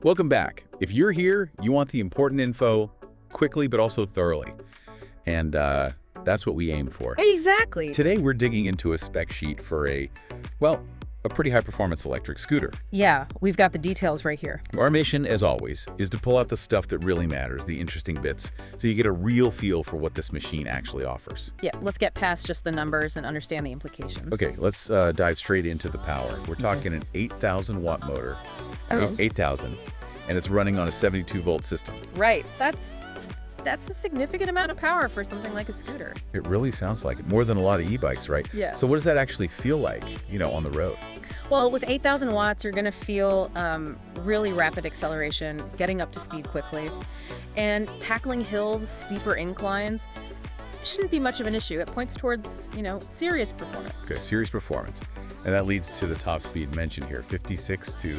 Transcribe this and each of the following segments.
Welcome back. If you're here, you want the important info quickly but also thoroughly. And that's what we aim for. Exactly. Today we're digging into a spec sheet for a pretty high-performance electric scooter. Yeah, we've got the details right here. Our mission, as always, is to pull out the stuff that really matters, the interesting bits, so you get a real feel for what this machine actually offers. Yeah, let's get past just the numbers and understand the implications. Okay, let's dive straight into the power. We're talking an 8,000-watt motor, 8,000, and it's running on a 72-volt system. Right, that's a significant amount of power for something like a scooter. It really sounds like it, more than a lot of e-bikes, right? Yeah. So what does that actually feel like, on the road? Well, with 8,000 watts, you're going to feel really rapid acceleration, getting up to speed quickly, and tackling hills, steeper inclines shouldn't be much of an issue. It points towards, serious performance. Okay, serious performance. And that leads to the top speed mentioned here, 56 to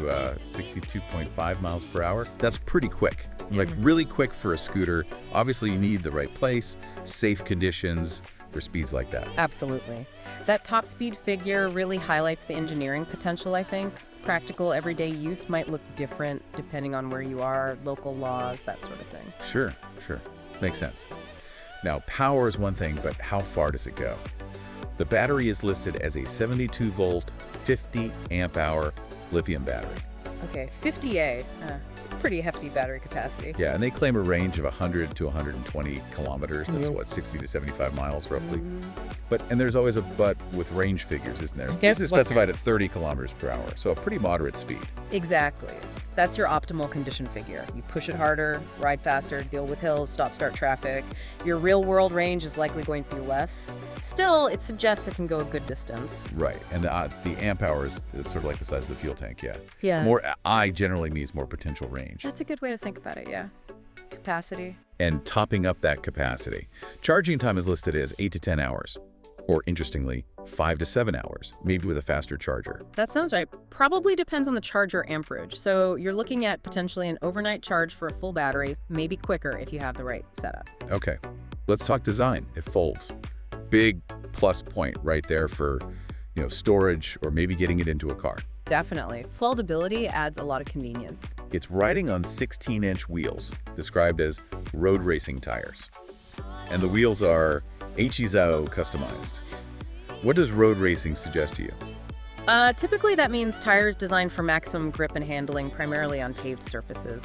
62.5 miles per hour. That's pretty quick, like really quick for a scooter. Obviously, you need the right place, safe conditions for speeds like that. Absolutely. That top speed figure really highlights the engineering potential, I think. Practical everyday use might look different depending on where you are, local laws, that sort of thing. Sure. Makes sense. Now, power is one thing, but how far does it go? The battery is listed as a 72-volt, 50-amp-hour lithium battery. Okay, 50A. It's a pretty hefty battery capacity. Yeah, and they claim a range of 100 to 120 kilometers. That's 60 to 75 miles roughly. And there's always a but with range figures, isn't there? Yes, This is specified at 30 kilometers per hour, so a pretty moderate speed. Exactly. That's your optimal condition figure. You push it harder, ride faster, deal with hills, stop-start traffic. Your real-world range is likely going to be less. Still, it suggests it can go a good distance. Right, and the amp hour is sort of like the size of the fuel tank, yeah. Yeah. More I generally means more potential range. That's a good way to think about it, yeah. Capacity. And topping up that capacity. Charging time is listed as 8 to 10 hours. Or, interestingly, 5 to 7 hours, maybe with a faster charger. That sounds right. Probably depends on the charger amperage. So you're looking at potentially an overnight charge for a full battery, maybe quicker if you have the right setup. Okay, let's talk design. It folds. Big plus point right there for, storage or maybe getting it into a car. Definitely. Foldability adds a lot of convenience. It's riding on 16-inch wheels, described as road racing tires. And the wheels are HEZO customized. What does road racing suggest to you? Typically that means tires designed for maximum grip and handling, primarily on paved surfaces.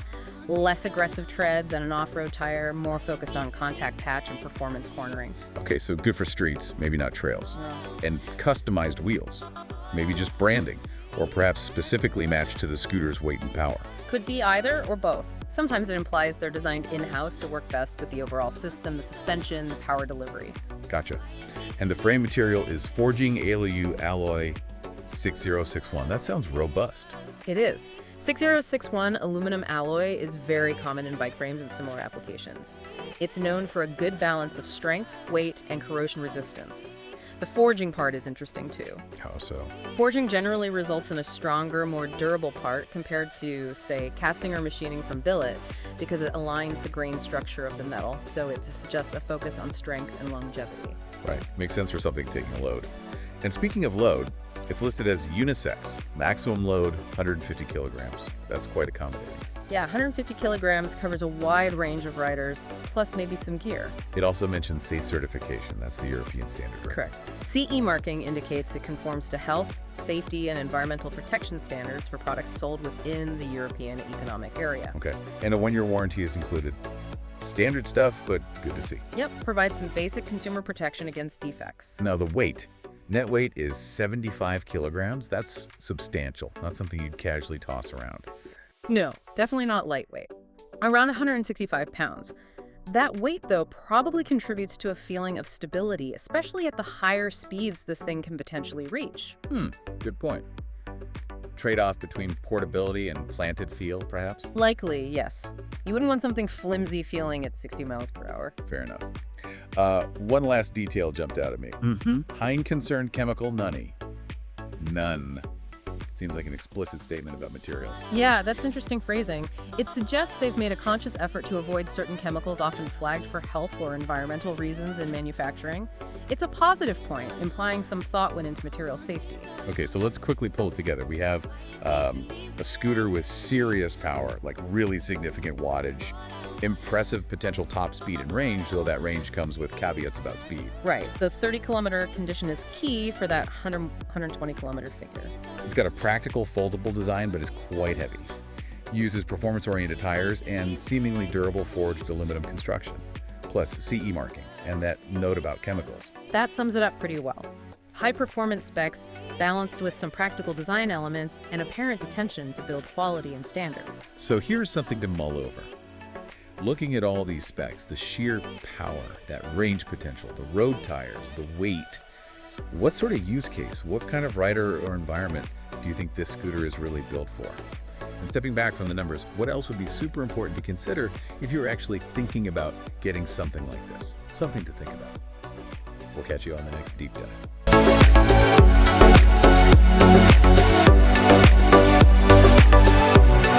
Less aggressive tread than an off-road tire, more focused on contact patch and performance cornering. Okay, so good for streets, maybe not trails. No. And customized wheels, maybe just branding, or perhaps specifically matched to the scooter's weight and power. Could be either or both. Sometimes it implies they're designed in-house to work best with the overall system, the suspension, the power delivery. Gotcha. And the frame material is Forging ALU Alloy 6061. That sounds robust. It is. 6061 aluminum alloy is very common in bike frames and similar applications. It's known for a good balance of strength, weight, and corrosion resistance. The forging part is interesting too. How so? Forging generally results in a stronger, more durable part compared to, say, casting or machining from billet because it aligns the grain structure of the metal, so it suggests a focus on strength and longevity. Right. Makes sense for something taking a load. And speaking of load, it's listed as unisex, maximum load 150 kilograms. That's quite accommodating. Yeah, 150 kilograms covers a wide range of riders, plus maybe some gear. It also mentions SACE certification. That's the European standard, right? Correct. CE marking indicates it conforms to health, safety, and environmental protection standards for products sold within the European Economic Area. Okay. And a 1-year warranty is included. Standard stuff, but good to see. Yep, provides some basic consumer protection against defects. Now the weight. Net weight is 75 kilograms. That's substantial, not something you'd casually toss around. No, definitely not lightweight. Around 165 pounds. That weight, though, probably contributes to a feeling of stability, especially at the higher speeds this thing can potentially reach. Good point. Trade-off between portability and planted feel, perhaps? Likely, yes. You wouldn't want something flimsy feeling at 60 miles per hour. Fair enough. One last detail jumped out at me. Hein concerned chemical none. None. Seems like an explicit statement about materials. Yeah, that's interesting phrasing. It suggests they've made a conscious effort to avoid certain chemicals often flagged for health or environmental reasons in manufacturing. It's a positive point, implying some thought went into material safety. Okay, so let's quickly pull it together. We have a scooter with serious power, like really significant wattage, impressive potential top speed and range, though that range comes with caveats about speed. Right. The 30-kilometer condition is key for that 120-kilometer figure. It's got a practical foldable design, but is quite heavy. Uses performance-oriented tires and seemingly durable forged aluminum construction, plus CE marking and that note about chemicals. That sums it up pretty well. High-performance specs balanced with some practical design elements and apparent attention to build quality and standards. So here's something to mull over. Looking at all these specs, the sheer power, that range potential, the road tires, the weight, what sort of use case, what kind of rider or environment do you think this scooter is really built for? And stepping back from the numbers, what else would be super important to consider if you were actually thinking about getting something like this? Something to think about. We'll catch you on the next deep dive.